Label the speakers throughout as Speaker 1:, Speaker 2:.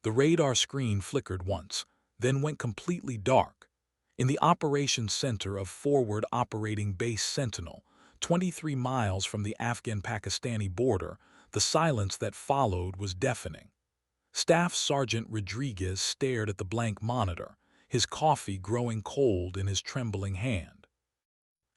Speaker 1: The radar screen flickered once, then went completely dark. In the operations center of Forward Operating Base Sentinel, 23 miles from the Afghan-Pakistani border, the silence that followed was deafening. Staff Sergeant Rodriguez stared at the blank monitor, his coffee growing cold in his trembling hand.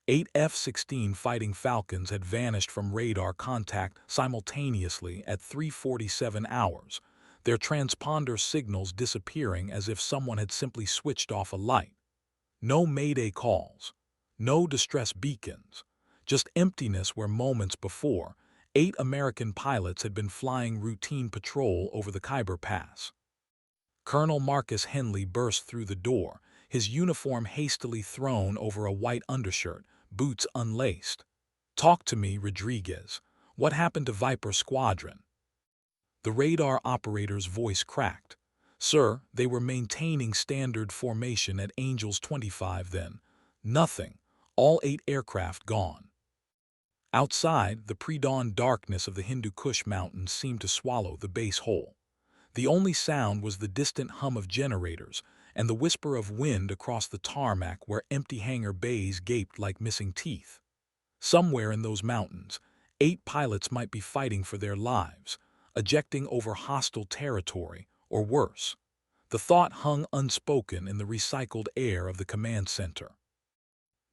Speaker 1: 8 F-16 Fighting Falcons had vanished from radar contact simultaneously at 3:47 hours, their transponder signals disappearing as if someone had simply switched off a light. No mayday calls, no distress beacons, just emptiness where moments before, 8 American pilots had been flying routine patrol over the Khyber Pass. Colonel Marcus Henley burst through the door, his uniform hastily thrown over a white undershirt, boots unlaced. "Talk to me, Rodriguez. What happened to Viper Squadron?" The radar operator's voice cracked. "Sir, they were maintaining standard formation at Angels 25 then. Nothing. All 8 aircraft gone." Outside, the pre-dawn darkness of the Hindu Kush Mountains seemed to swallow the base whole. The only sound was the distant hum of generators and the whisper of wind across the tarmac where empty hangar bays gaped like missing teeth. Somewhere in those mountains, 8 pilots might be fighting for their lives, ejecting over hostile territory, or worse. The thought hung unspoken in the recycled air of the command center.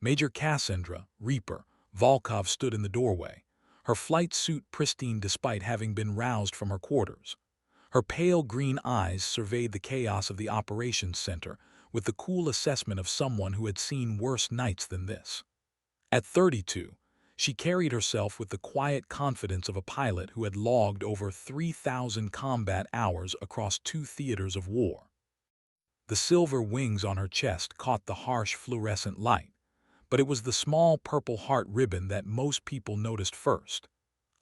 Speaker 1: Major Cassandra, Reaper, Volkov stood in the doorway, her flight suit pristine despite having been roused from her quarters. Her pale green eyes surveyed the chaos of the operations center with the cool assessment of someone who had seen worse nights than this. At 32, she carried herself with the quiet confidence of a pilot who had logged over 3,000 combat hours across 2 theaters of war. The silver wings on her chest caught the harsh fluorescent light, but it was the small purple heart ribbon that most people noticed first,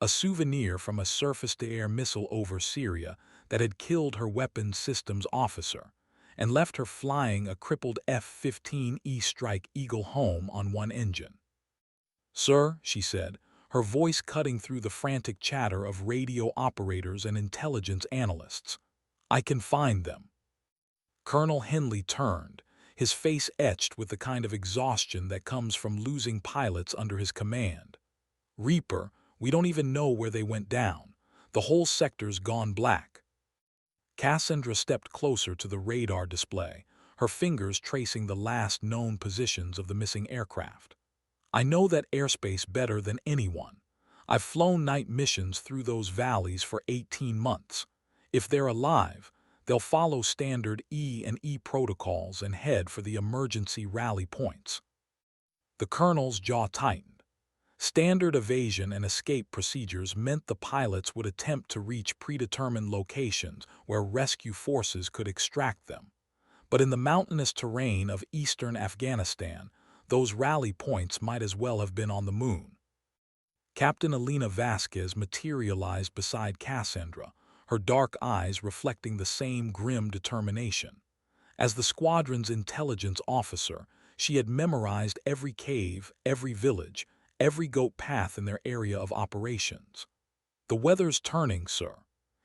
Speaker 1: a souvenir from a surface-to-air missile over Syria that had killed her weapons systems officer and left her flying a crippled F-15E Strike Eagle home on one engine. "Sir," she said, her voice cutting through the frantic chatter of radio operators and intelligence analysts, "I can find them." Colonel Henley turned, his face etched with the kind of exhaustion that comes from losing pilots under his command. "Reaper, we don't even know where they went down. The whole sector's gone black." Cassandra stepped closer to the radar display, her fingers tracing the last known positions of the missing aircraft. "I know that airspace better than anyone. I've flown night missions through those valleys for 18 months. If they're alive, they'll follow standard E&E protocols and head for the emergency rally points." The colonel's jaw tightened. Standard evasion and escape procedures meant the pilots would attempt to reach predetermined locations where rescue forces could extract them. But in the mountainous terrain of eastern Afghanistan, those rally points might as well have been on the moon. Captain Elena Vasquez materialized beside Cassandra, her dark eyes reflecting the same grim determination. As the squadron's intelligence officer, she had memorized every cave, every village, every goat path in their area of operations. "The weather's turning, sir.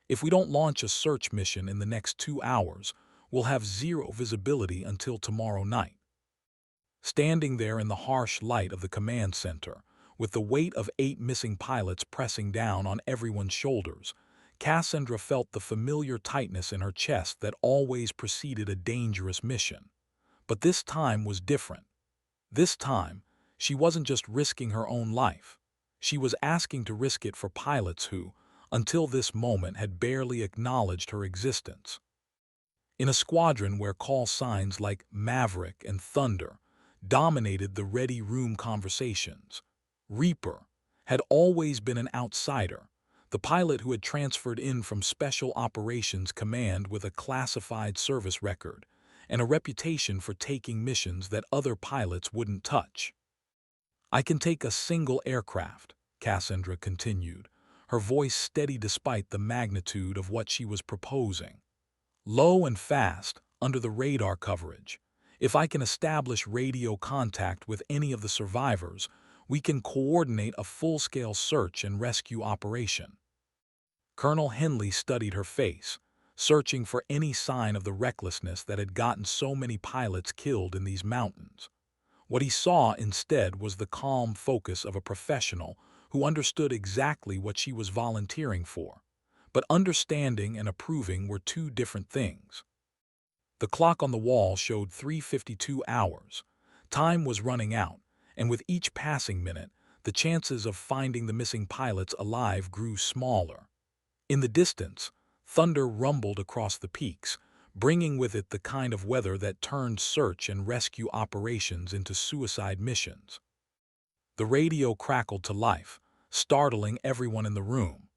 Speaker 1: If we don't launch a search mission in the next 2 hours, we'll have zero visibility until tomorrow night." Standing there in the harsh light of the command center, with the weight of 8 missing pilots pressing down on everyone's shoulders, Cassandra felt the familiar tightness in her chest that always preceded a dangerous mission. But this time was different. This time, she wasn't just risking her own life. She was asking to risk it for pilots who, until this moment, had barely acknowledged her existence. In a squadron where call signs like Maverick and Thunder dominated the ready room conversations, Reaper had always been an outsider, the pilot who had transferred in from Special Operations Command with a classified service record and a reputation for taking missions that other pilots wouldn't touch. "I can take a single aircraft," Cassandra continued, her voice steady despite the magnitude of what she was proposing. "Low and fast, under the radar coverage. If I can establish radio contact with any of the survivors, we can coordinate a full-scale search and rescue operation." Colonel Henley studied her face, searching for any sign of the recklessness that had gotten so many pilots killed in these mountains. What he saw instead was the calm focus of a professional who understood exactly what she was volunteering for. But understanding and approving were two different things. The clock on the wall showed 3:52 hours. Time was running out, and with each passing minute, the chances of finding the missing pilots alive grew smaller. In the distance, thunder rumbled across the peaks, bringing with it the kind of weather that turned search and rescue operations into suicide missions. The radio crackled to life, startling everyone in the room.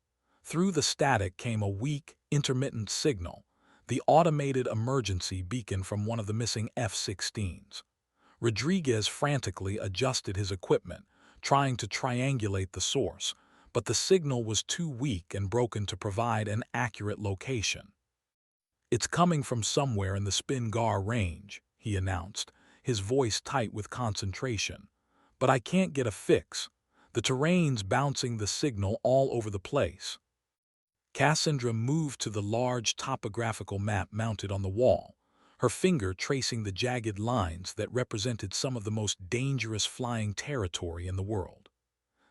Speaker 1: Through the static came a weak, intermittent signal, the automated emergency beacon from one of the missing F-16s. Rodriguez frantically adjusted his equipment, trying to triangulate the source, but the signal was too weak and broken to provide an accurate location. "It's coming from somewhere in the Spingar Range," he announced, his voice tight with concentration. "But I can't get a fix. The terrain's bouncing the signal all over the place." Cassandra moved to the large topographical map mounted on the wall, her finger tracing the jagged lines that represented some of the most dangerous flying territory in the world.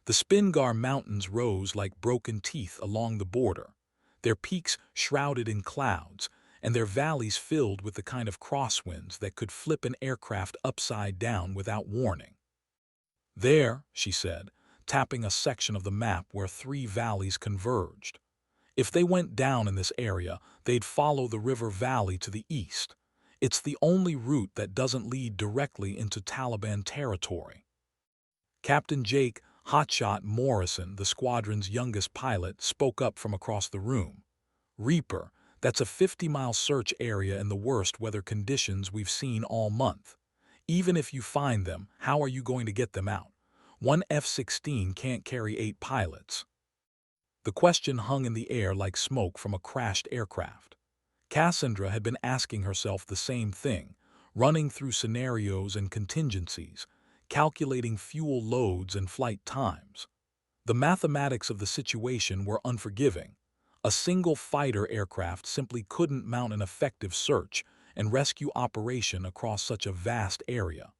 Speaker 1: The Spingar Mountains rose like broken teeth along the border, their peaks shrouded in clouds, and their valleys filled with the kind of crosswinds that could flip an aircraft upside down without warning. "There," she said, tapping a section of the map where three valleys converged. "If they went down in this area, they'd follow the river valley to the east. It's the only route that doesn't lead directly into Taliban territory." Captain Jake "Hotshot" Morrison, the squadron's youngest pilot, spoke up from across the room. "Reaper, that's a 50-mile search area in the worst weather conditions we've seen all month. Even if you find them, how are you going to get them out? One F-16 can't carry 8 pilots." The question hung in the air like smoke from a crashed aircraft. Cassandra had been asking herself the same thing, running through scenarios and contingencies, calculating fuel loads and flight times. The mathematics of the situation were unforgiving. A single fighter aircraft simply couldn't mount an effective search and rescue operation across such a vast area.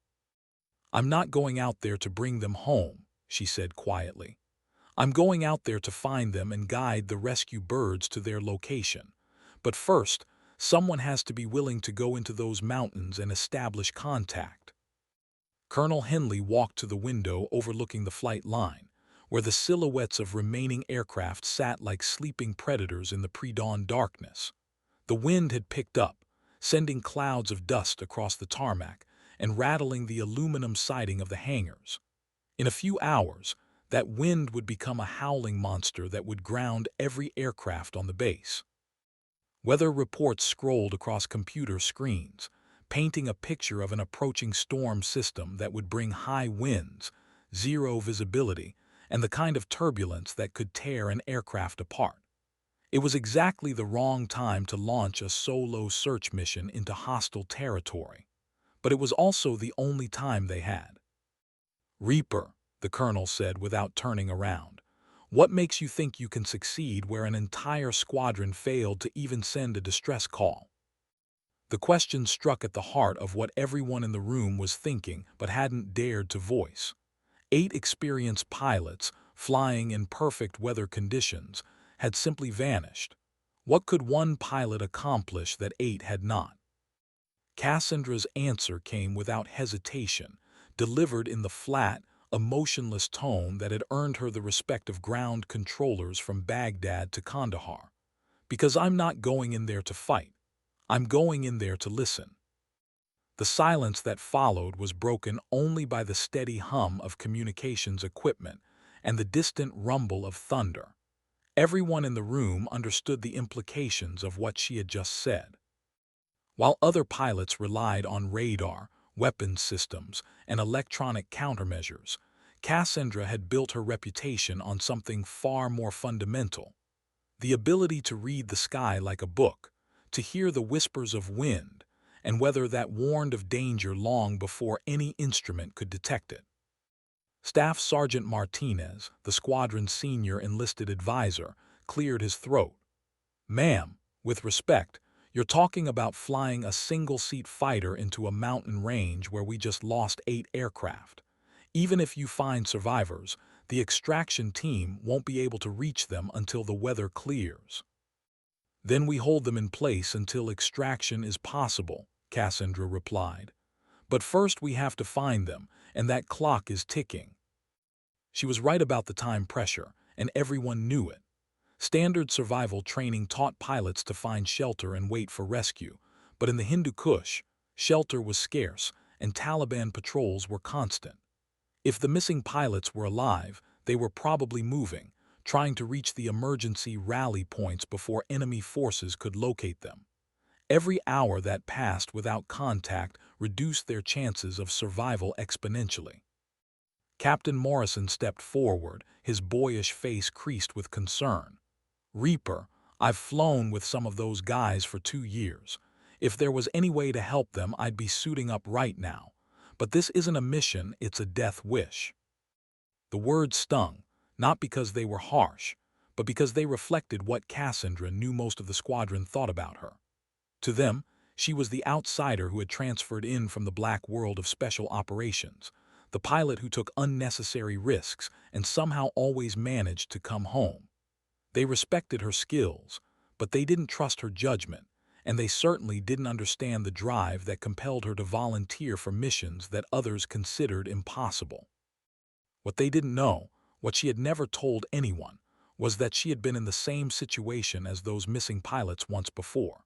Speaker 1: "I'm not going out there to bring them home," she said quietly. "I'm going out there to find them and guide the rescue birds to their location. But first, someone has to be willing to go into those mountains and establish contact." Colonel Henley walked to the window overlooking the flight line, where the silhouettes of remaining aircraft sat like sleeping predators in the pre-dawn darkness. The wind had picked up, sending clouds of dust across the tarmac and rattling the aluminum siding of the hangars. In a few hours, that wind would become a howling monster that would ground every aircraft on the base. Weather reports scrolled across computer screens, painting a picture of an approaching storm system that would bring high winds, zero visibility, and the kind of turbulence that could tear an aircraft apart. It was exactly the wrong time to launch a solo search mission into hostile territory, but it was also the only time they had. "Reaper," the colonel said without turning around, "what makes you think you can succeed where an entire squadron failed to even send a distress call?" The question struck at the heart of what everyone in the room was thinking but hadn't dared to voice. 8 experienced pilots, flying in perfect weather conditions, had simply vanished. What could one pilot accomplish that 8 had not? Cassandra's answer came without hesitation, delivered in the flat, emotionless tone that had earned her the respect of ground controllers from Baghdad to Kandahar. "Because I'm not going in there to fight. I'm going in there to listen." The silence that followed was broken only by the steady hum of communications equipment and the distant rumble of thunder. Everyone in the room understood the implications of what she had just said. While other pilots relied on radar, weapons systems, and electronic countermeasures, Cassandra had built her reputation on something far more fundamental: the ability to read the sky like a book, to hear the whispers of wind, and weather that warned of danger long before any instrument could detect it. Staff Sergeant Martinez, the squadron's senior enlisted advisor, cleared his throat. "Ma'am, With respect, you're talking about flying a single-seat fighter into a mountain range where we just lost 8 aircraft. Even if you find survivors, the extraction team won't be able to reach them until the weather clears. Then we hold them in place until extraction is possible, Cassandra replied. But first we have to find them, and that clock is ticking. She was right about the time pressure, and everyone knew it. Standard survival training taught pilots to find shelter and wait for rescue, but in the Hindu Kush, shelter was scarce, and Taliban patrols were constant. If the missing pilots were alive, they were probably moving, trying to reach the emergency rally points before enemy forces could locate them. Every hour that passed without contact reduced their chances of survival exponentially. Captain Morrison stepped forward, his boyish face creased with concern. "Reaper, I've flown with some of those guys for 2 years. If there was any way to help them, I'd be suiting up right now. But this isn't a mission, it's a death wish." The words stung, not because they were harsh, but because they reflected what Cassandra knew most of the squadron thought about her. To them, she was the outsider who had transferred in from the black world of special operations, the pilot who took unnecessary risks and somehow always managed to come home. They respected her skills, but they didn't trust her judgment, and they certainly didn't understand the drive that compelled her to volunteer for missions that others considered impossible. What they didn't know, what she had never told anyone, was that she had been in the same situation as those missing pilots once before.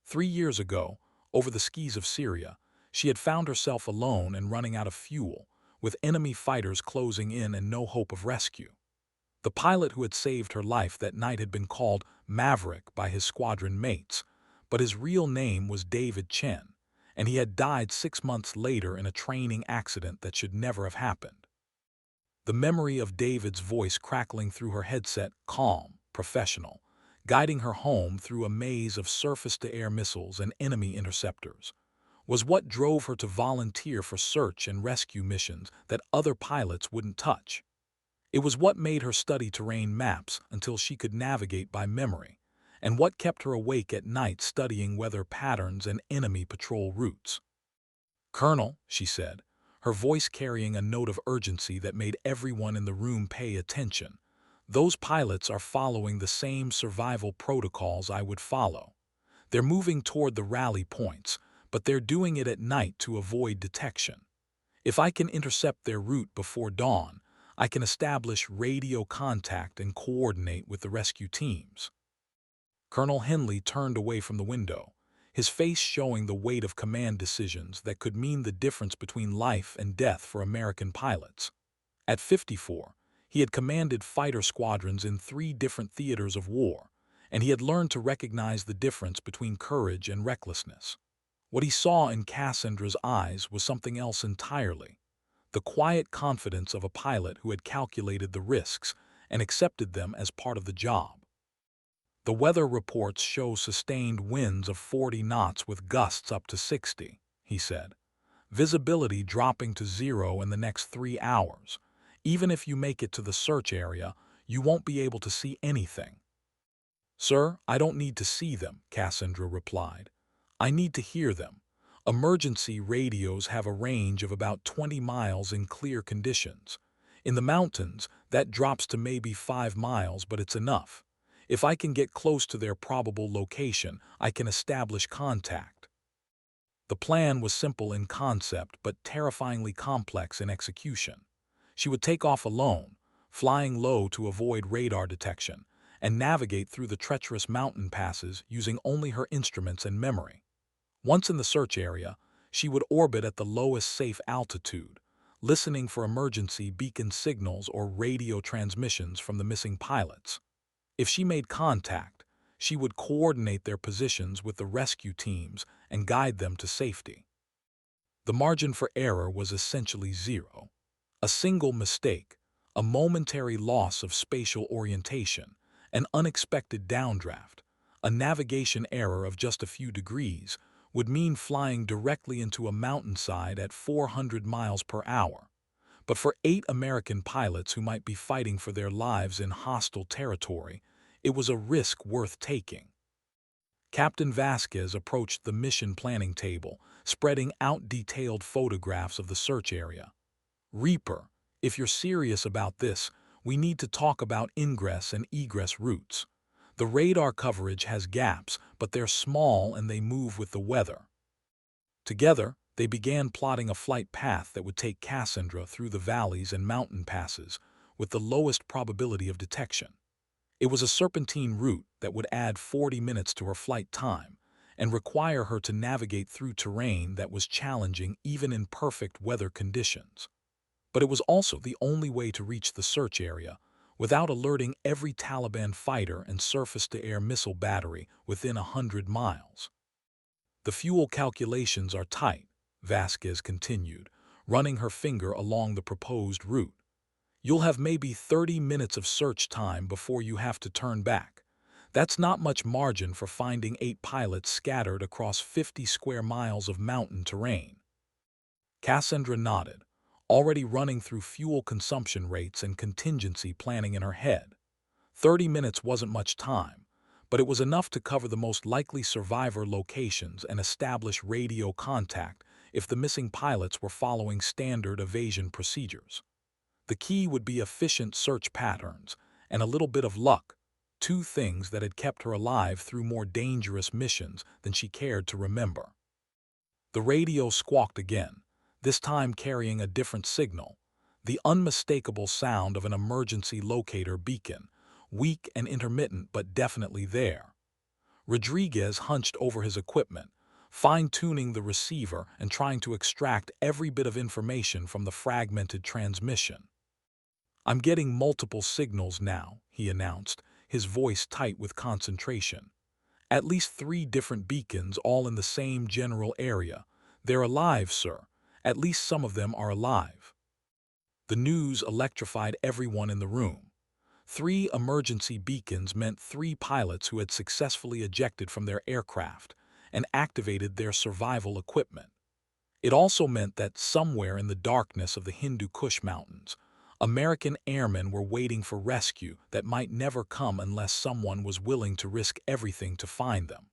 Speaker 1: 3 years ago, over the skis of Syria, she had found herself alone and running out of fuel, with enemy fighters closing in and no hope of rescue. The pilot who had saved her life that night had been called Maverick by his squadron mates, but his real name was David Chen, and he had died 6 months later in a training accident that should never have happened. The memory of David's voice crackling through her headset, calm, professional, guiding her home through a maze of surface-to-air missiles and enemy interceptors, was what drove her to volunteer for search and rescue missions that other pilots wouldn't touch. It was what made her study terrain maps until she could navigate by memory, and what kept her awake at night studying weather patterns and enemy patrol routes. "Colonel," she said, her voice carrying a note of urgency that made everyone in the room pay attention, "those pilots are following the same survival protocols I would follow. They're moving toward the rally points, but they're doing it at night to avoid detection. If I can intercept their route before dawn, I can establish radio contact and coordinate with the rescue teams." Colonel Henley turned away from the window, his face showing the weight of command decisions that could mean the difference between life and death for American pilots. At 54, he had commanded fighter squadrons in 3 different theaters of war, and he had learned to recognize the difference between courage and recklessness. What he saw in Cassandra's eyes was something else entirely: the quiet confidence of a pilot who had calculated the risks and accepted them as part of the job. "The weather reports show sustained winds of 40 knots with gusts up to 60, he said. "Visibility dropping to 0 in the next 3 hours. Even if you make it to the search area, you won't be able to see anything." "Sir, I don't need to see them," Cassandra replied. "I need to hear them. Emergency radios have a range of about 20 miles in clear conditions. In the mountains, that drops to maybe 5 miles, but it's enough. If I can get close to their probable location, I can establish contact." The plan was simple in concept but terrifyingly complex in execution. She would take off alone, flying low to avoid radar detection, and navigate through the treacherous mountain passes using only her instruments and memory. Once in the search area, she would orbit at the lowest safe altitude, listening for emergency beacon signals or radio transmissions from the missing pilots. If she made contact, she would coordinate their positions with the rescue teams and guide them to safety. The margin for error was essentially zero. A single mistake, a momentary loss of spatial orientation, an unexpected downdraft, a navigation error of just a few degrees would mean flying directly into a mountainside at 400 miles per hour. But for 8 American pilots who might be fighting for their lives in hostile territory, it was a risk worth taking. Captain Vasquez approached the mission planning table, spreading out detailed photographs of the search area. "Reaper, if you're serious about this, we need to talk about ingress and egress routes. The radar coverage has gaps, but they're small and they move with the weather." Together, they began plotting a flight path that would take Cassandra through the valleys and mountain passes with the lowest probability of detection. It was a serpentine route that would add 40 minutes to her flight time and require her to navigate through terrain that was challenging even in perfect weather conditions. But it was also the only way to reach the search area without alerting every Taliban fighter and surface-to-air missile battery within 100 miles. "The fuel calculations are tight," Vasquez continued, running her finger along the proposed route. "You'll have maybe 30 minutes of search time before you have to turn back. That's not much margin for finding 8 pilots scattered across 50 square miles of mountain terrain." Cassandra nodded, already running through fuel consumption rates and contingency planning in her head. 30 minutes wasn't much time, but it was enough to cover the most likely survivor locations and establish radio contact if the missing pilots were following standard evasion procedures. The key would be efficient search patterns and a little bit of luck, two things that had kept her alive through more dangerous missions than she cared to remember. The radio squawked again, this time carrying a different signal, the unmistakable sound of an emergency locator beacon, weak and intermittent but definitely there. Rodriguez hunched over his equipment, fine-tuning the receiver and trying to extract every bit of information from the fragmented transmission. "I'm getting multiple signals now," he announced, his voice tight with concentration. "At least 3 different beacons, all in the same general area. They're alive, sir. At least some of them are alive." The news electrified everyone in the room. 3 emergency beacons meant 3 pilots who had successfully ejected from their aircraft and activated their survival equipment. It also meant that somewhere in the darkness of the Hindu Kush Mountains, American airmen were waiting for rescue that might never come unless someone was willing to risk everything to find them.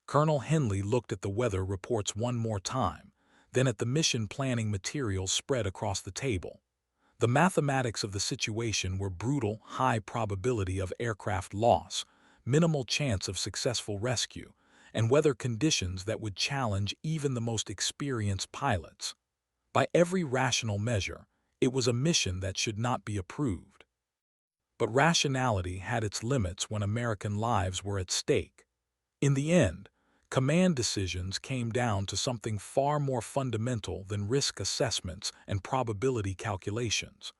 Speaker 1: Colonel Henley looked at the weather reports one more time, then at the mission planning materials spread across the table. The mathematics of the situation were brutal: high probability of aircraft loss, minimal chance of successful rescue, and weather conditions that would challenge even the most experienced pilots. By every rational measure, it was a mission that should not be approved. But rationality had its limits when American lives were at stake. In the end, command decisions came down to something far more fundamental than risk assessments and probability calculations.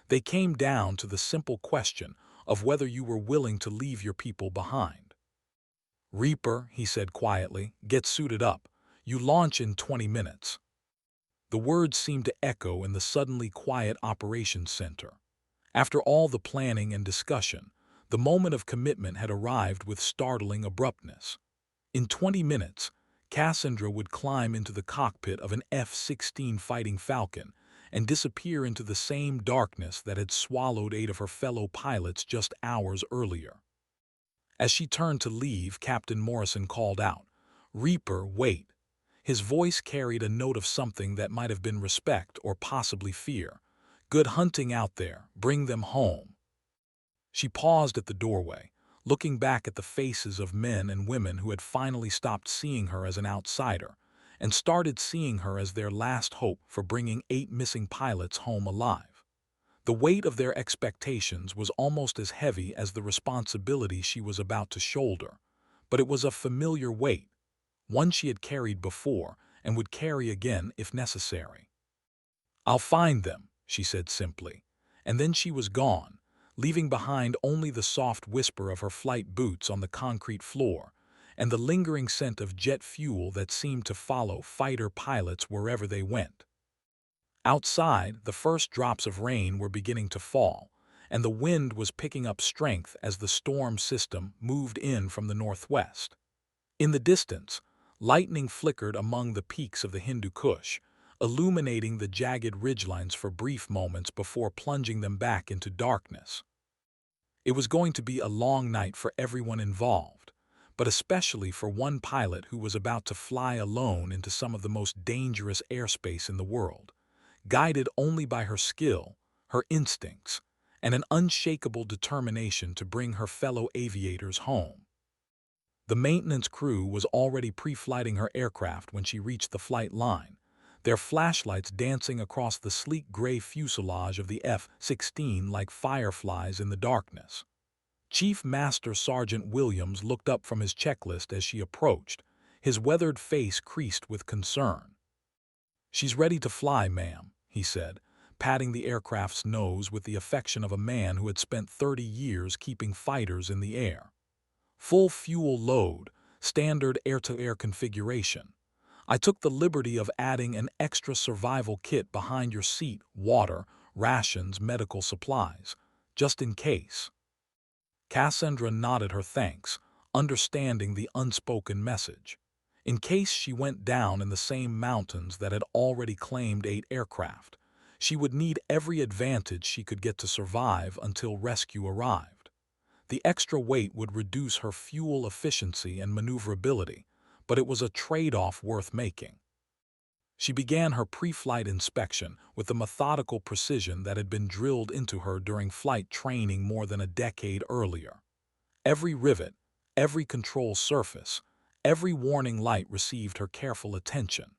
Speaker 1: They came down to the simple question of whether you were willing to leave your people behind. "Reaper," he said quietly, "get suited up. You launch in 20 minutes." The words seemed to echo in the suddenly quiet operations center. After all the planning and discussion, the moment of commitment had arrived with startling abruptness. In 20 minutes, Cassandra would climb into the cockpit of an F-16 Fighting Falcon and disappear into the same darkness that had swallowed 8 of her fellow pilots just hours earlier. As she turned to leave, Captain Morrison called out, "Reaper, wait." His voice carried a note of something that might have been respect or possibly fear. "Good hunting out there. Bring them home." She paused at the doorway, looking back at the faces of men and women who had finally stopped seeing her as an outsider and started seeing her as their last hope for bringing 8 missing pilots home alive. The weight of their expectations was almost as heavy as the responsibility she was about to shoulder, but it was a familiar weight, one she had carried before and would carry again if necessary. "I'll find them," she said simply, and then she was gone, leaving behind only the soft whisper of her flight boots on the concrete floor and the lingering scent of jet fuel that seemed to follow fighter pilots wherever they went. Outside, the first drops of rain were beginning to fall, and the wind was picking up strength as the storm system moved in from the northwest. In the distance, lightning flickered among the peaks of the Hindu Kush, illuminating the jagged ridgelines for brief moments before plunging them back into darkness. It was going to be a long night for everyone involved, but especially for one pilot who was about to fly alone into some of the most dangerous airspace in the world, guided only by her skill, her instincts, and an unshakable determination to bring her fellow aviators home. The maintenance crew was already pre-flighting her aircraft when she reached the flight line, their flashlights dancing across the sleek gray fuselage of the F-16 like fireflies in the darkness. Chief Master Sergeant Williams looked up from his checklist as she approached, his weathered face creased with concern. "She's ready to fly, ma'am," he said, patting the aircraft's nose with the affection of a man who had spent 30 years keeping fighters in the air. "Full fuel load, standard air-to-air configuration. I took the liberty of adding an extra survival kit behind your seat, water, rations, medical supplies, just in case." Cassandra nodded her thanks, understanding the unspoken message. In case she went down in the same mountains that had already claimed 8 aircraft, she would need every advantage she could get to survive until rescue arrived. The extra weight would reduce her fuel efficiency and maneuverability, but it was a trade-off worth making. She began her pre-flight inspection with the methodical precision that had been drilled into her during flight training more than a decade earlier. Every rivet, every control surface, every warning light received her careful attention.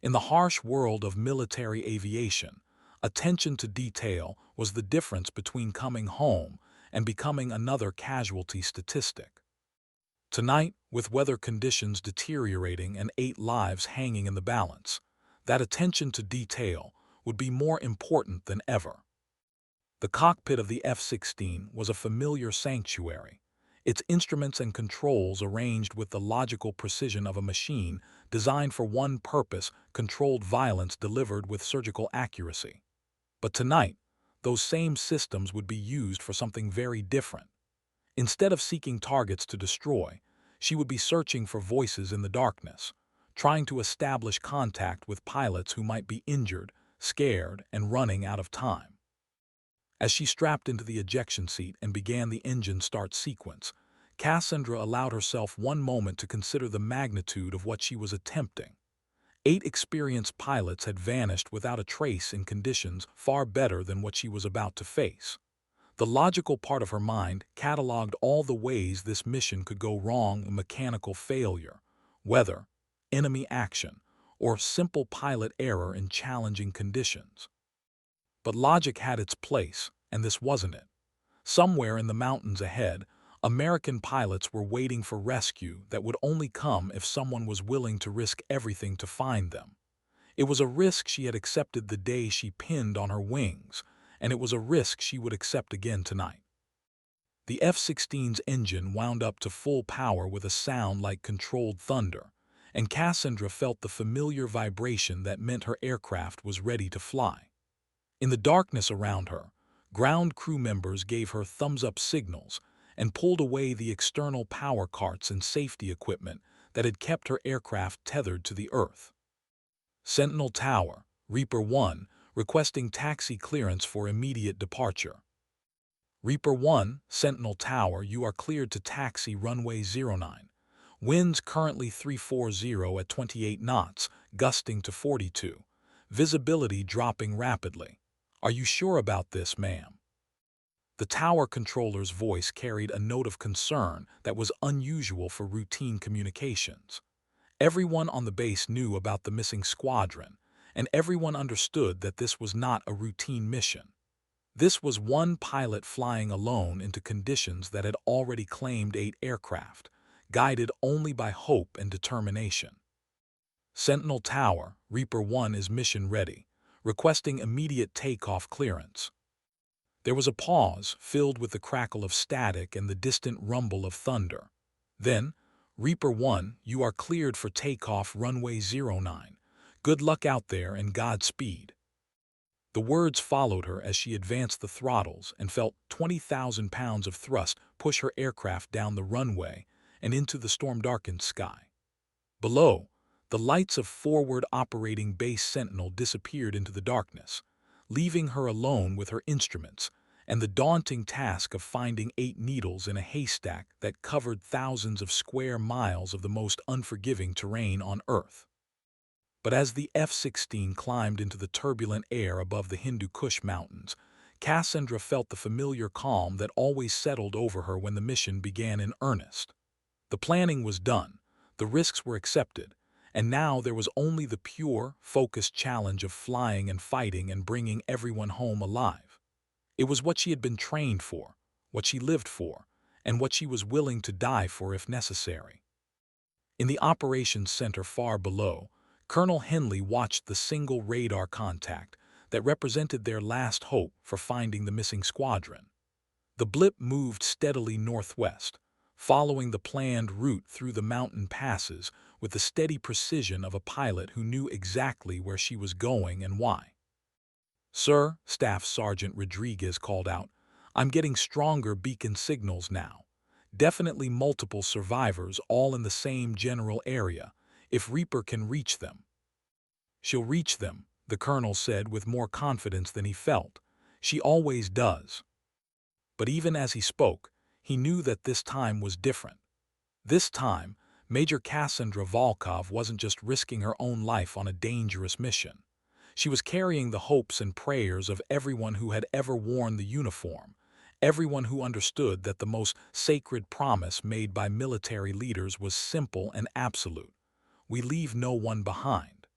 Speaker 1: In the harsh world of military aviation, attention to detail was the difference between coming home and becoming another casualty statistic. Tonight, with weather conditions deteriorating and 8 lives hanging in the balance, that attention to detail would be more important than ever. The cockpit of the F-16 was a familiar sanctuary, its instruments and controls arranged with the logical precision of a machine designed for one purpose: controlled violence delivered with surgical accuracy. But tonight, those same systems would be used for something very different. Instead of seeking targets to destroy, she would be searching for voices in the darkness, trying to establish contact with pilots who might be injured, scared, and running out of time. As she strapped into the ejection seat and began the engine start sequence, Cassandra allowed herself one moment to consider the magnitude of what she was attempting. 8 experienced pilots had vanished without a trace in conditions far better than what she was about to face. The logical part of her mind cataloged all the ways this mission could go wrong: mechanical failure, weather, enemy action, or simple pilot error in challenging conditions. But logic had its place, and this wasn't it. Somewhere in the mountains ahead, American pilots were waiting for rescue that would only come if someone was willing to risk everything to find them. It was a risk she had accepted the day she pinned on her wings, and it was a risk she would accept again tonight. The F-16's engine wound up to full power with a sound like controlled thunder, and Cassandra felt the familiar vibration that meant her aircraft was ready to fly. In the darkness around her, ground crew members gave her thumbs-up signals and pulled away the external power carts and safety equipment that had kept her aircraft tethered to the earth. Sentinel Tower, Reaper 1, requesting taxi clearance for immediate departure. Reaper 1, Sentinel Tower, you are cleared to taxi runway 09. Winds currently 340 at 28 knots, gusting to 42. Visibility dropping rapidly. Are you sure about this, ma'am? The tower controller's voice carried a note of concern that was unusual for routine communications. Everyone on the base knew about the missing squadron, and everyone understood that this was not a routine mission. This was one pilot flying alone into conditions that had already claimed 8 aircraft, guided only by hope and determination. Sentinel Tower, Reaper 1 is mission ready, requesting immediate takeoff clearance. There was a pause, filled with the crackle of static and the distant rumble of thunder. Then, Reaper 1, you are cleared for takeoff runway 09. Good luck out there and Godspeed. The words followed her as she advanced the throttles and felt 20,000 pounds of thrust push her aircraft down the runway and into the storm-darkened sky. Below, the lights of forward operating base Sentinel disappeared into the darkness, leaving her alone with her instruments and the daunting task of finding 8 needles in a haystack that covered thousands of square miles of the most unforgiving terrain on Earth. But as the F-16 climbed into the turbulent air above the Hindu Kush Mountains, Cassandra felt the familiar calm that always settled over her when the mission began in earnest. The planning was done, the risks were accepted, and now there was only the pure, focused challenge of flying and fighting and bringing everyone home alive. It was what she had been trained for, what she lived for, and what she was willing to die for if necessary. In the operations center far below, Colonel Henley watched the single radar contact that represented their last hope for finding the missing squadron. The blip moved steadily northwest, following the planned route through the mountain passes with the steady precision of a pilot who knew exactly where she was going and why. "Sir," Staff Sergeant Rodriguez called out, "I'm getting stronger beacon signals now. Definitely multiple survivors all in the same general area, if Reaper can reach them." "She'll reach them," the colonel said with more confidence than he felt. "She always does." But even as he spoke, he knew that this time was different. This time, Major Cassandra Volkov wasn't just risking her own life on a dangerous mission. She was carrying the hopes and prayers of everyone who had ever worn the uniform, everyone who understood that the most sacred promise made by military leaders was simple and absolute: we leave no one behind.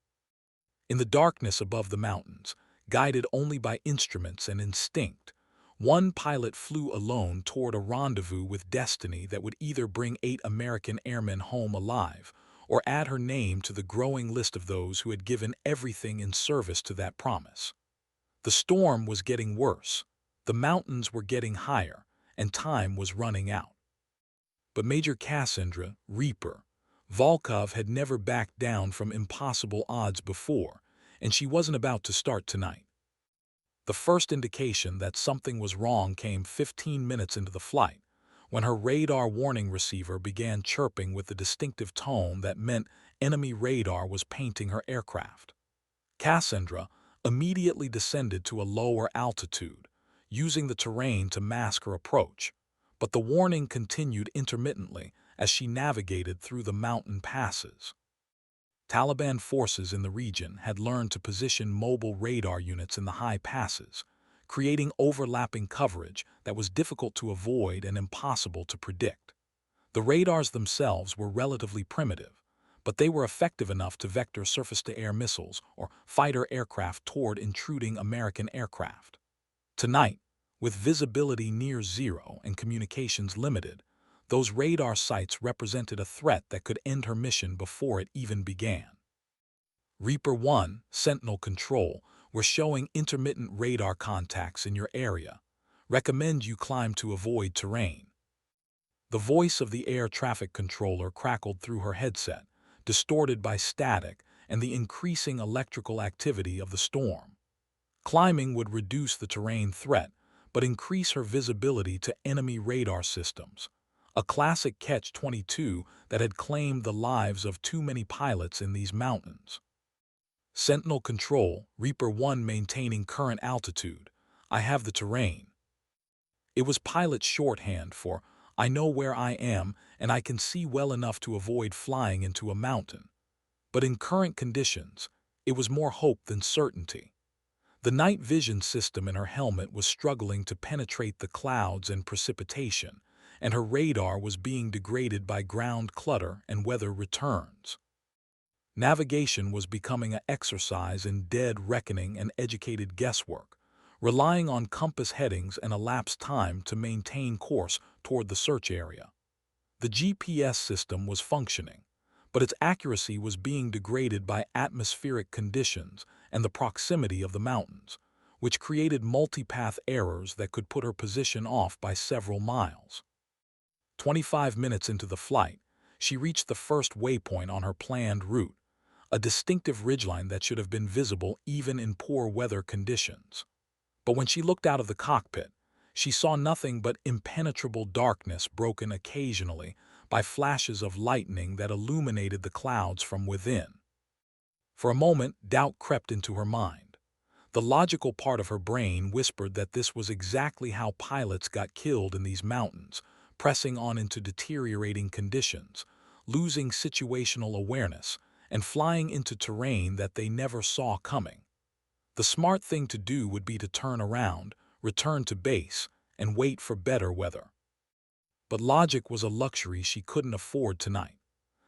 Speaker 1: In the darkness above the mountains, guided only by instruments and instinct, one pilot flew alone toward a rendezvous with destiny that would either bring 8 American airmen home alive or add her name to the growing list of those who had given everything in service to that promise. The storm was getting worse, the mountains were getting higher, and time was running out. But Major Cassandra, Reaper, Volkov had never backed down from impossible odds before, and she wasn't about to start tonight. The first indication that something was wrong came 15 minutes into the flight, when her radar warning receiver began chirping with the distinctive tone that meant enemy radar was painting her aircraft. Cassandra immediately descended to a lower altitude, using the terrain to mask her approach, but the warning continued intermittently as she navigated through the mountain passes. Taliban forces in the region had learned to position mobile radar units in the high passes, creating overlapping coverage that was difficult to avoid and impossible to predict. The radars themselves were relatively primitive, but they were effective enough to vector surface-to-air missiles or fighter aircraft toward intruding American aircraft. Tonight, with visibility near zero and communications limited, those radar sites represented a threat that could end her mission before it even began. Reaper 1, Sentinel Control, we're showing intermittent radar contacts in your area. Recommend you climb to avoid terrain. The voice of the air traffic controller crackled through her headset, distorted by static and the increasing electrical activity of the storm. Climbing would reduce the terrain threat, but increase her visibility to enemy radar systems, a classic catch-22 that had claimed the lives of too many pilots in these mountains. Sentinel Control, Reaper 1 maintaining current altitude. I have the terrain. It was pilot shorthand for, I know where I am and I can see well enough to avoid flying into a mountain. But in current conditions, it was more hope than certainty. The night vision system in her helmet was struggling to penetrate the clouds and precipitation, and her radar was being degraded by ground clutter and weather returns. Navigation was becoming an exercise in dead reckoning and educated guesswork, relying on compass headings and elapsed time to maintain course toward the search area. The GPS system was functioning, but its accuracy was being degraded by atmospheric conditions and the proximity of the mountains, which created multipath errors that could put her position off by several miles. 25 minutes into the flight, she reached the first waypoint on her planned route, a distinctive ridgeline that should have been visible even in poor weather conditions. But when she looked out of the cockpit, she saw nothing but impenetrable darkness broken occasionally by flashes of lightning that illuminated the clouds from within. For a moment, doubt crept into her mind. The logical part of her brain whispered that this was exactly how pilots got killed in these mountains, pressing on into deteriorating conditions, losing situational awareness, and flying into terrain that they never saw coming. The smart thing to do would be to turn around, return to base, and wait for better weather. But logic was a luxury she couldn't afford tonight.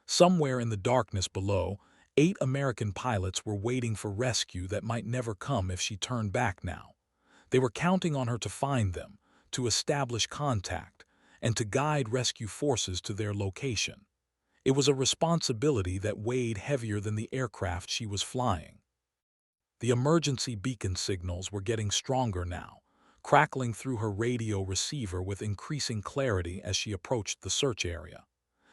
Speaker 1: Somewhere in the darkness below, 8 American pilots were waiting for rescue that might never come if she turned back now. They were counting on her to find them, to establish contact, and to guide rescue forces to their location. It was a responsibility that weighed heavier than the aircraft she was flying. The emergency beacon signals were getting stronger now, crackling through her radio receiver with increasing clarity as she approached the search area.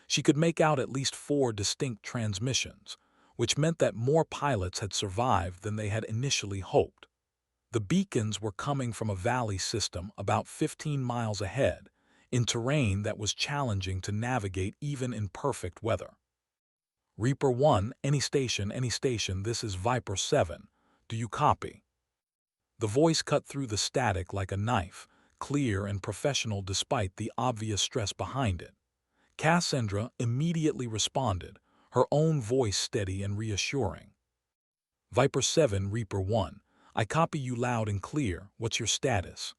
Speaker 1: She could make out at least 4 distinct transmissions, which meant that more pilots had survived than they had initially hoped. The beacons were coming from a valley system about 15 miles ahead, in terrain that was challenging to navigate even in perfect weather. Reaper 1, any station, this is Viper 7. Do you copy? The voice cut through the static like a knife, clear and professional despite the obvious stress behind it. Cassandra immediately responded, her own voice steady and reassuring. Viper 7, Reaper 1. I copy you loud and clear. What's your status?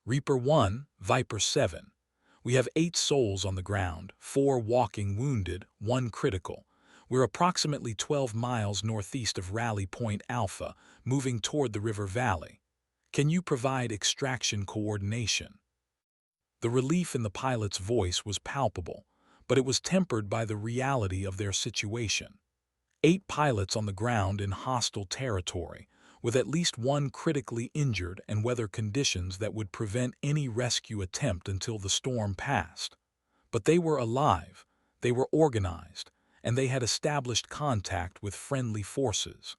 Speaker 1: Reaper 1, Viper 7. We have 8 souls on the ground, 4 walking wounded, 1 critical. We're approximately 12 miles northeast of Rally Point Alpha, moving toward the river valley. Can you provide extraction coordination? The relief in the pilot's voice was palpable, but it was tempered by the reality of their situation. 8 pilots on the ground in hostile territory, with at least 1 critically injured and weather conditions that would prevent any rescue attempt until the storm passed. But they were alive, they were organized, and they had established contact with friendly forces.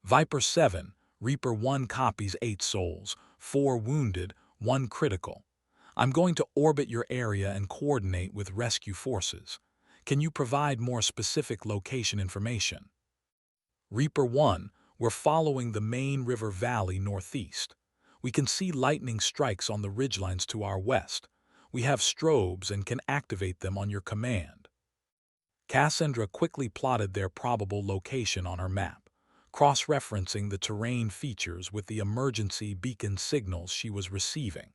Speaker 1: Viper 7, Reaper 1 copies 8 souls, 4 wounded, 1 critical. I'm going to orbit your area and coordinate with rescue forces. Can you provide more specific location information? Reaper 1, we're following the main river valley northeast. We can see lightning strikes on the ridgelines to our west. We have strobes and can activate them on your command. Cassandra quickly plotted their probable location on her map, cross-referencing the terrain features with the emergency beacon signals she was receiving.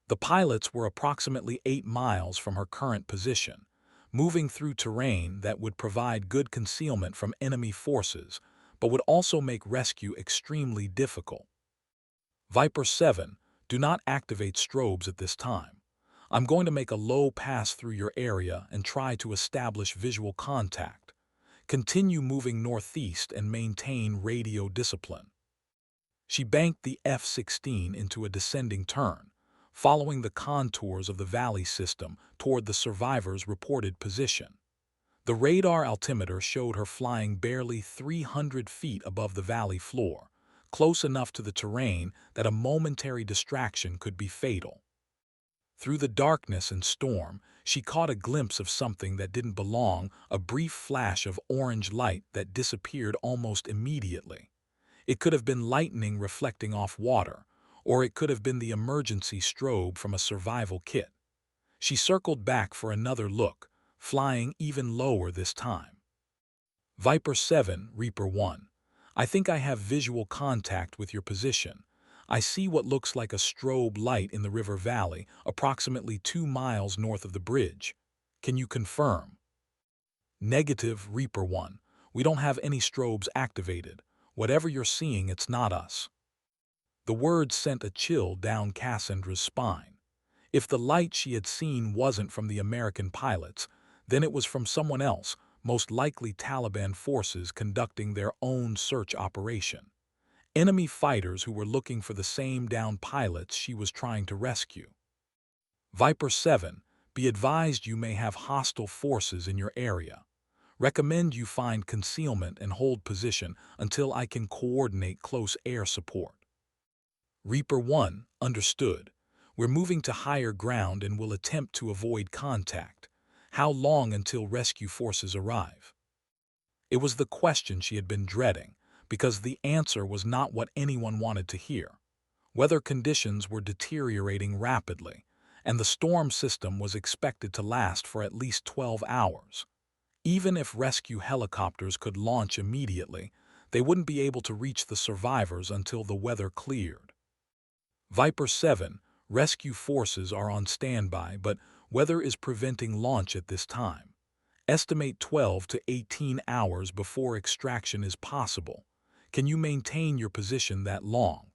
Speaker 1: The pilots were approximately 8 miles from her current position, moving through terrain that would provide good concealment from enemy forces, but would also make rescue extremely difficult. Viper 7, do not activate strobes at this time. I'm going to make a low pass through your area and try to establish visual contact. Continue moving northeast and maintain radio discipline. She banked the F-16 into a descending turn, following the contours of the valley system toward the survivor's reported position. The radar altimeter showed her flying barely 300 feet above the valley floor, close enough to the terrain that a momentary distraction could be fatal. Through the darkness and storm, she caught a glimpse of something that didn't belong, a brief flash of orange light that disappeared almost immediately. It could have been lightning reflecting off water, or it could have been the emergency strobe from a survival kit. She circled back for another look, flying even lower this time. Viper 7, Reaper 1. I think I have visual contact with your position. I see what looks like a strobe light in the river valley, approximately 2 miles north of the bridge. Can you confirm? Negative, Reaper 1. We don't have any strobes activated. Whatever you're seeing, it's not us. The words sent a chill down Cassandra's spine. If the light she had seen wasn't from the American pilots, then it was from someone else, most likely Taliban forces conducting their own search operation. Enemy fighters who were looking for the same downed pilots she was trying to rescue. Viper 7, be advised you may have hostile forces in your area. Recommend you find concealment and hold position until I can coordinate close air support. Reaper 1, understood. We're moving to higher ground and will attempt to avoid contact. How long until rescue forces arrive? It was the question she had been dreading, because the answer was not what anyone wanted to hear. Weather conditions were deteriorating rapidly, and the storm system was expected to last for at least 12 hours. Even if rescue helicopters could launch immediately, they wouldn't be able to reach the survivors until the weather cleared. Viper 7, rescue forces are on standby, but weather is preventing launch at this time. Estimate 12 to 18 hours before extraction is possible. Can you maintain your position that long?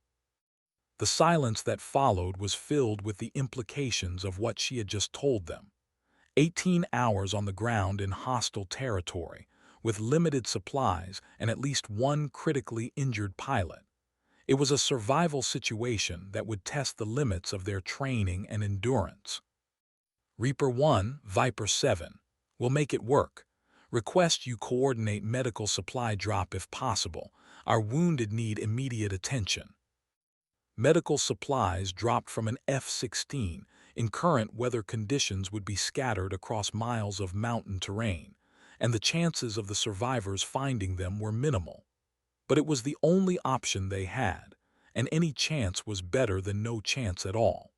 Speaker 1: The silence that followed was filled with the implications of what she had just told them. 18 hours on the ground in hostile territory, with limited supplies and at least one critically injured pilot. It was a survival situation that would test the limits of their training and endurance. Reaper 1, Viper 7. We'll make it work. Request you coordinate medical supply drop if possible. Our wounded need immediate attention. Medical supplies dropped from an F-16. In current weather conditions would be scattered across miles of mountain terrain, and the chances of the survivors finding them were minimal. But it was the only option they had, and any chance was better than no chance at all.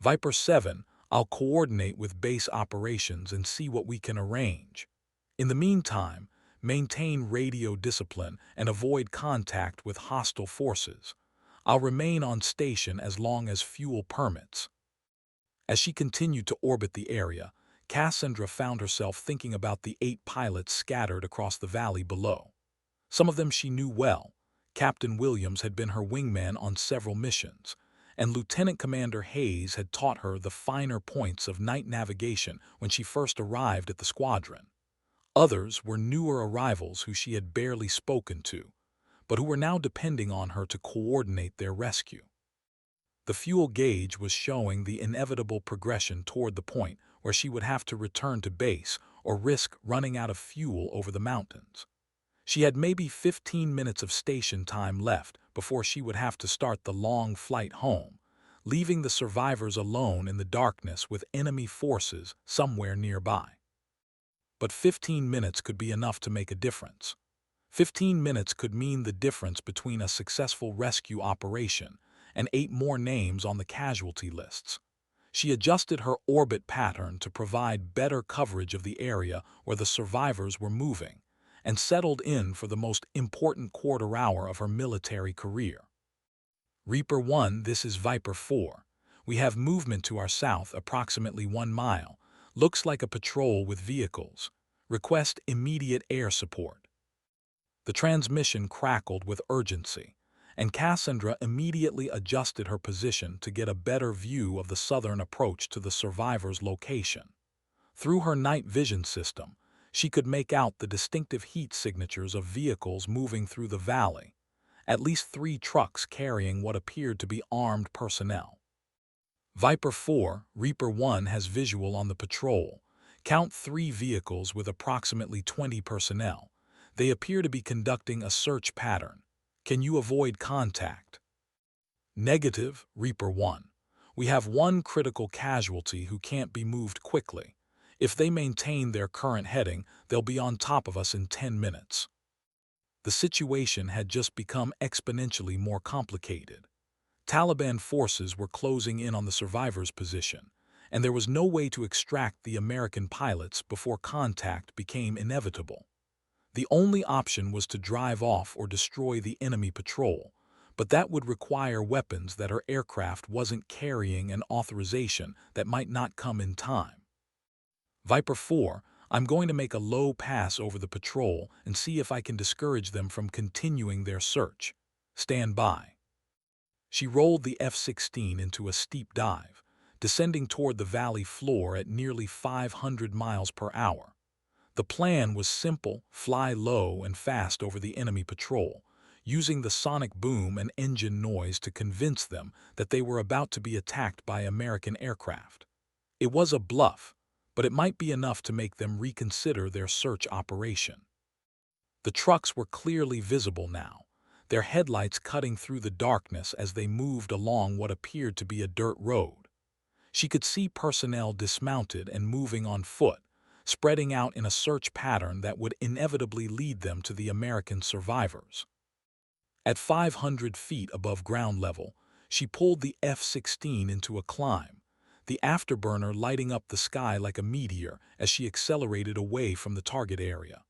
Speaker 1: Viper 7, I'll coordinate with base operations and see what we can arrange. In the meantime, maintain radio discipline and avoid contact with hostile forces. I'll remain on station as long as fuel permits. As she continued to orbit the area, Cassandra found herself thinking about the 8 pilots scattered across the valley below. Some of them she knew well. Captain Williams had been her wingman on several missions, and Lieutenant Commander Hayes had taught her the finer points of night navigation when she first arrived at the squadron. Others were newer arrivals who she had barely spoken to, but who were now depending on her to coordinate their rescue. The fuel gauge was showing the inevitable progression toward the point where she would have to return to base or risk running out of fuel over the mountains. She had maybe 15 minutes of station time left before she would have to start the long flight home, leaving the survivors alone in the darkness with enemy forces somewhere nearby. But 15 minutes could be enough to make a difference. 15 minutes could mean the difference between a successful rescue operation and 8 more names on the casualty lists. She adjusted her orbit pattern to provide better coverage of the area where the survivors were moving, and settled in for the most important quarter hour of her military career. Reaper 1, this is Viper 4. We have movement to our south approximately 1 mile. Looks like a patrol with vehicles. Request immediate air support. The transmission crackled with urgency, and Cassandra immediately adjusted her position to get a better view of the southern approach to the survivors' location. Through her night vision system, she could make out the distinctive heat signatures of vehicles moving through the valley, at least 3 trucks carrying what appeared to be armed personnel. Viper 4, Reaper 1 has visual on the patrol. Count 3 vehicles with approximately 20 personnel. They appear to be conducting a search pattern. Can you avoid contact? Negative, Reaper 1. We have 1 critical casualty who can't be moved quickly. If they maintain their current heading, they'll be on top of us in 10 minutes. The situation had just become exponentially more complicated. Taliban forces were closing in on the survivors' position, and there was no way to extract the American pilots before contact became inevitable. The only option was to drive off or destroy the enemy patrol, but that would require weapons that her aircraft wasn't carrying and authorization that might not come in time. Viper 4, I'm going to make a low pass over the patrol and see if I can discourage them from continuing their search. Stand by. She rolled the F-16 into a steep dive, descending toward the valley floor at nearly 500 miles per hour. The plan was simple: fly low and fast over the enemy patrol, using the sonic boom and engine noise to convince them that they were about to be attacked by American aircraft. It was a bluff, but it might be enough to make them reconsider their search operation. The trucks were clearly visible now, their headlights cutting through the darkness as they moved along what appeared to be a dirt road. She could see personnel dismounted and moving on foot, spreading out in a search pattern that would inevitably lead them to the American survivors. At 500 feet above ground level, she pulled the F-16 into a climb, the afterburner lighting up the sky like a meteor as she accelerated away from the target area.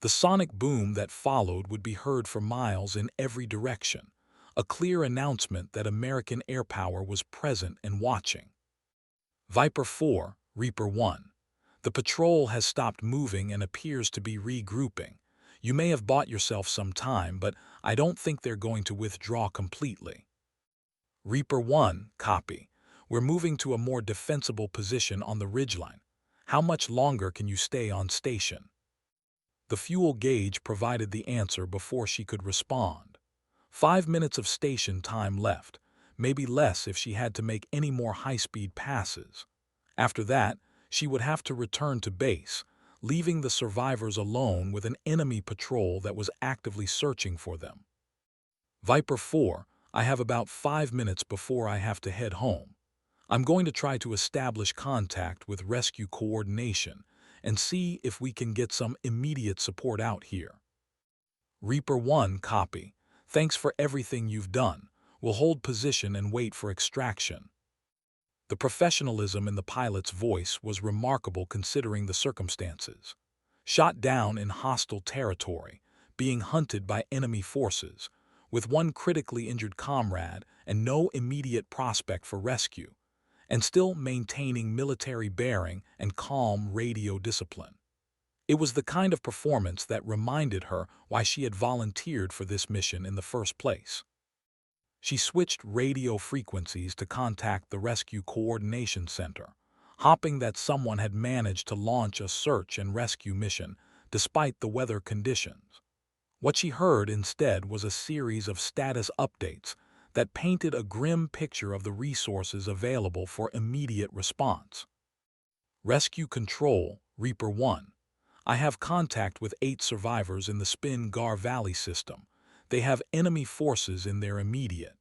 Speaker 1: The sonic boom that followed would be heard for miles in every direction, a clear announcement that American air power was present and watching. Viper 4, Reaper 1. The patrol has stopped moving and appears to be regrouping. You may have bought yourself some time, but I don't think they're going to withdraw completely. Reaper 1, copy. We're moving to a more defensible position on the ridgeline. How much longer can you stay on station? The fuel gauge provided the answer before she could respond. 5 minutes of station time left, maybe less if she had to make any more high-speed passes. After that, she would have to return to base, leaving the survivors alone with an enemy patrol that was actively searching for them. Viper 4, I have about 5 minutes before I have to head home. I'm going to try to establish contact with rescue coordination and see if we can get some immediate support out here. Reaper 1, copy. Thanks for everything you've done. We'll hold position and wait for extraction. The professionalism in the pilot's voice was remarkable considering the circumstances. Shot down in hostile territory, being hunted by enemy forces, with one critically injured comrade and no immediate prospect for rescue, and still maintaining military bearing and calm radio discipline. It was the kind of performance that reminded her why she had volunteered for this mission in the first place. She switched radio frequencies to contact the Rescue Coordination Center, hoping that someone had managed to launch a search and rescue mission despite the weather conditions. What she heard instead was a series of status updates that painted a grim picture of the resources available for immediate response. Rescue Control, Reaper 1. I have contact with 8 survivors in the Spin Gar Valley system. They have enemy forces in their immediate.